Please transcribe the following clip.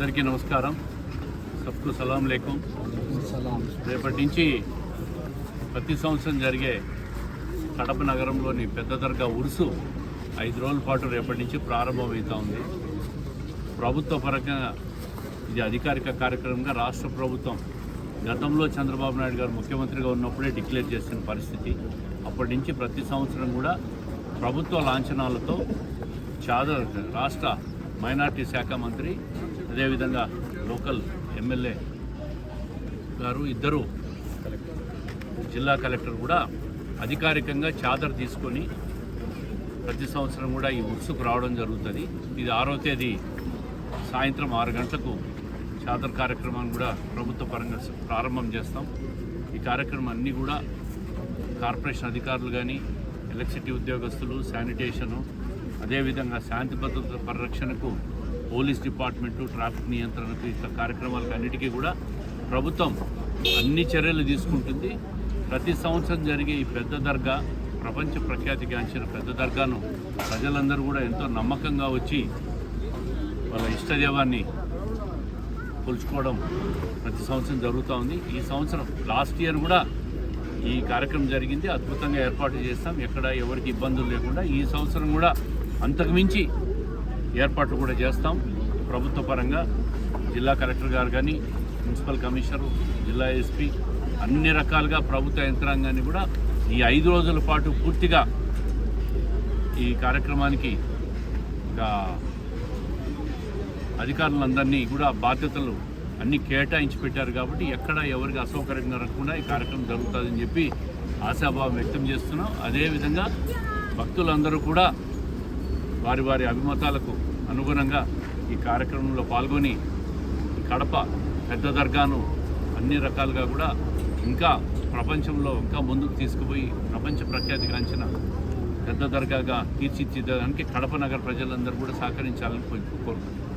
అందరికీ నమస్కారం. సబ్కు సలాం లేకుం. రేపటి నుంచి ప్రతి సంవత్సరం జరిగే కడప నగరంలోని పెద్ద దర్గా ఉరుసు 5 రోజుల పాటు రేపటి నుంచి ప్రారంభమవుతూ ఉంది. ప్రభుత్వ పరంగా ఇది అధికారిక కార్యక్రమంగా రాష్ట్ర ప్రభుత్వం గతంలో చంద్రబాబు నాయుడు గారు ముఖ్యమంత్రిగా ఉన్నప్పుడే డిక్లేర్ చేసిన పరిస్థితి. అప్పటి నుంచి ప్రతి సంవత్సరం కూడా ప్రభుత్వ లాంఛనాలతో రాష్ట్ర మైనార్టీ శాఖ మంత్రి, అదేవిధంగా లోకల్ ఎమ్మెల్యే గారు, ఇద్దరు జిల్లా కలెక్టర్ కూడా అధికారికంగా చాదర్ తీసుకొని ప్రతి సంవత్సరం కూడా ఈ ఉత్సుకు రావడం జరుగుతుంది. ఇది 6వ తేదీ సాయంత్రం 6 గంటలకు చాదర్ కార్యక్రమాన్ని కూడా ప్రభుత్వ పరంగా ప్రారంభం చేస్తాం. ఈ కార్యక్రమం అన్నీ కూడా కార్పొరేషన్ అధికారులు కానీ, ఎలక్ట్రిసిటీ ఉద్యోగస్తులు, శానిటేషను, అదేవిధంగా శాంతి భద్రత పరిరక్షణకు పోలీస్ డిపార్ట్మెంటు, ట్రాఫిక్ నియంత్రణకు, ఇట్లా కార్యక్రమాలకు అన్నిటికీ కూడా ప్రభుత్వం అన్ని చర్యలు తీసుకుంటుంది. ప్రతి సంవత్సరం జరిగే ఈ పెద్ద దర్గా, ప్రపంచ ప్రఖ్యాతిగాంచిన పెద్ద దర్గాను ప్రజలందరూ కూడా ఎంతో నమ్మకంగా వచ్చి వాళ్ళ ఇష్టదైవాన్ని కొలుచుకోవడం ప్రతి సంవత్సరం జరుగుతూ ఉంది. ఈ సంవత్సరం లాస్ట్ ఇయర్ కూడా ఈ కార్యక్రమం జరిగింది. అద్భుతంగా ఏర్పాటు చేస్తాం, ఎక్కడ ఎవరికి ఇబ్బందులు లేకుండా. ఈ సంవత్సరం కూడా అంతకుమించి ఏర్పాట్లు కూడా చేస్తాం. ప్రభుత్వ పరంగా జిల్లా కలెక్టర్ గారు కానీ, మున్సిపల్ కమిషనరు, జిల్లా ఎస్పీ, అన్ని రకాలుగా ప్రభుత్వ యంత్రాంగాన్ని కూడా ఈ 5 రోజుల పాటు పూర్తిగా ఈ కార్యక్రమానికి అధికారులందరినీ కూడా బాధ్యతలు అన్నీ కేటాయించి పెట్టారు. కాబట్టి ఎక్కడ ఎవరికి అసౌకర్యం జరగకుండా ఈ కార్యక్రమం జరుగుతుందని చెప్పి ఆశాభావం వ్యక్తం చేస్తున్నాం. అదేవిధంగా భక్తులందరూ కూడా వారి వారి అభిమతాలకు అనుగుణంగా ఈ కార్యక్రమంలో పాల్గొని కడప పెద్ద దర్గాను అన్ని రకాలుగా కూడా ఇంకా ప్రపంచంలో ఇంకా ముందుకు తీసుకుపోయి ప్రపంచ ప్రఖ్యాతిగాంచిన పెద్ద దర్గాగా తీర్చిదిద్దడానికి కడప నగర ప్రజలందరూ కూడా సహకరించాలని కోరుకుంటున్నాను.